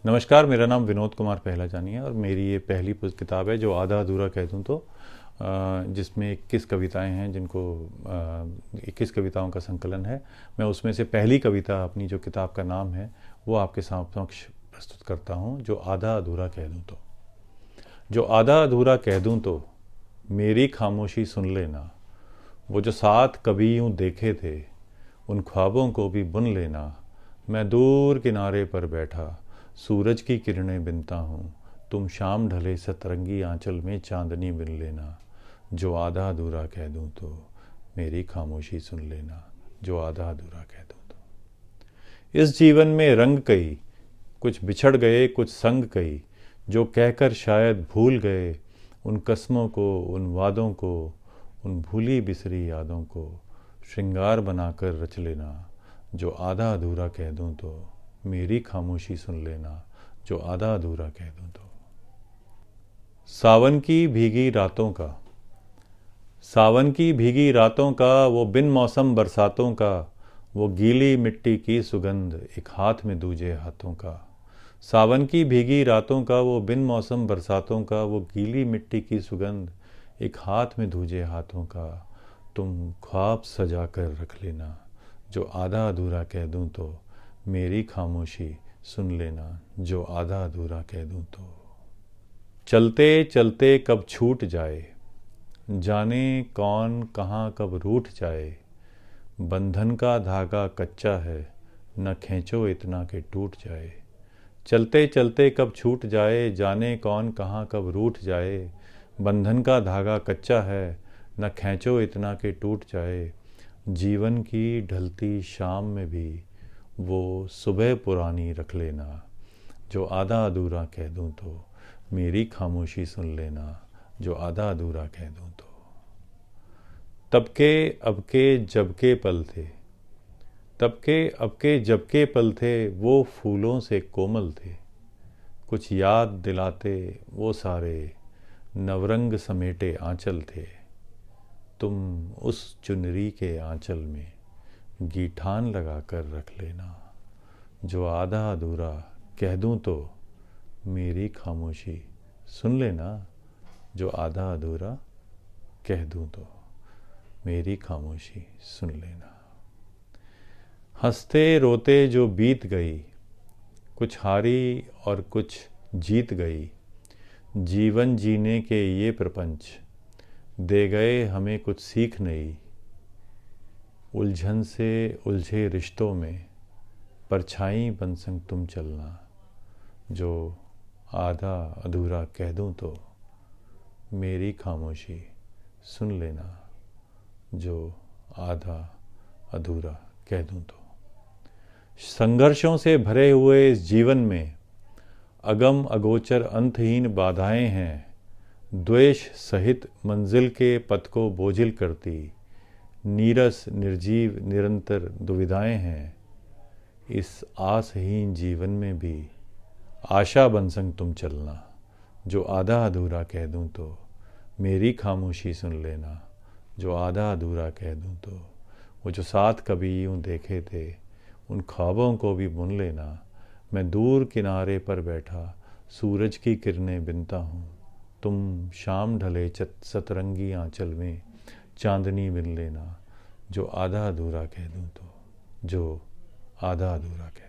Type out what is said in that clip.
नमस्कार, मेरा नाम विनोद कुमार पहलाजानी है और मेरी ये पहली किताब है जो आधा अधूरा कह दूँ तो, जिसमें 21 कविताएं हैं, जिनको 21 कविताओं का संकलन है। मैं उसमें से पहली कविता, अपनी जो किताब का नाम है, वो आपके समक्ष प्रस्तुत करता हूँ, जो आधा अधूरा कह दूँ तो। जो आधा अधूरा कह दूँ तो मेरी खामोशी सुन लेना, वो जो साथ कभी यूँ देखे थे उन ख्वाबों को भी बुन लेना। मैं दूर किनारे पर बैठा सूरज की किरणें बिनता हूँ, तुम शाम ढले सतरंगी आंचल में चांदनी बिन लेना। जो आधा अधूरा कह दूँ तो मेरी खामोशी सुन लेना, जो आधा अधूरा कह दूँ तो। इस जीवन में रंग कई, कुछ बिछड़ गए कुछ संग कई, जो कहकर शायद भूल गए उन कस्मों को, उन वादों को, उन भूली बिसरी यादों को श्रृंगार बनाकर रच लेना। जो आधा अधूरा कह दूँ तो मेरी खामोशी सुन लेना, जो आधा अधूरा कह दूँ तो। सावन की भीगी रातों का, सावन की भीगी रातों का, वो बिन मौसम बरसातों का, वो गीली मिट्टी की सुगंध एक हाथ में दूजे हाथों का। सावन की भीगी रातों का, वो बिन मौसम बरसातों का, वो गीली मिट्टी की सुगंध एक हाथ में दूजे हाथों का। तुम ख्वाब सजा कर रख लेना, जो आधा अधूरा कह दूँ तो मेरी खामोशी सुन लेना, जो आधा अधूरा कह दूँ तो। चलते चलते कब छूट जाए, जाने कौन कहाँ कब रूठ जाए। बंधन का धागा कच्चा है, न खींचो इतना कि टूट जाए। चलते चलते कब छूट जाए, जाने कौन कहाँ कब रूठ जाए। बंधन का धागा कच्चा है, न खींचो इतना कि टूट जाए। जीवन की ढलती शाम में भी वो सुबह पुरानी रख लेना, जो आधा अधूरा कह दूँ तो मेरी खामोशी सुन लेना, जो आधा अधूरा कह दूँ तो। तब के अब के जब के पल थे, तब के अब के जब के पल थे, वो फूलों से कोमल थे। कुछ याद दिलाते वो सारे नवरंग समेटे आंचल थे। तुम उस चुनरी के आंचल में गीठान लगा कर रख लेना, जो आधा अधूरा कह दूँ तो मेरी खामोशी सुन लेना, जो आधा अधूरा कह दूँ तो मेरी खामोशी सुन लेना। हंसते रोते जो बीत गई, कुछ हारी और कुछ जीत गई। जीवन जीने के ये प्रपंच दे गए हमें कुछ सीख नई। उलझन से उलझे रिश्तों में परछाई बन संग तुम चलना, जो आधा अधूरा कह दूँ तो मेरी खामोशी सुन लेना, जो आधा अधूरा कह दूँ तो। संघर्षों से भरे हुए इस जीवन में अगम अगोचर अंतहीन बाधाएं हैं। द्वेष सहित मंजिल के पथ को बोझिल करती नीरस निर्जीव निरंतर दुविधाएं हैं। इस आसहीन जीवन में भी आशा बन संग तुम चलना, जो आधा अधूरा कह दूँ तो मेरी खामोशी सुन लेना, जो आधा अधूरा कह दूँ तो। वो जो साथ कभी यूँ देखे थे उन ख्वाबों को भी बुन लेना। मैं दूर किनारे पर बैठा सूरज की किरणें बिनता हूँ, तुम शाम ढले सतरंगी आंचल में चांदनी बिन लेना, जो आधा अधूरा कह दूँ तो, जो आधा अधूरा कह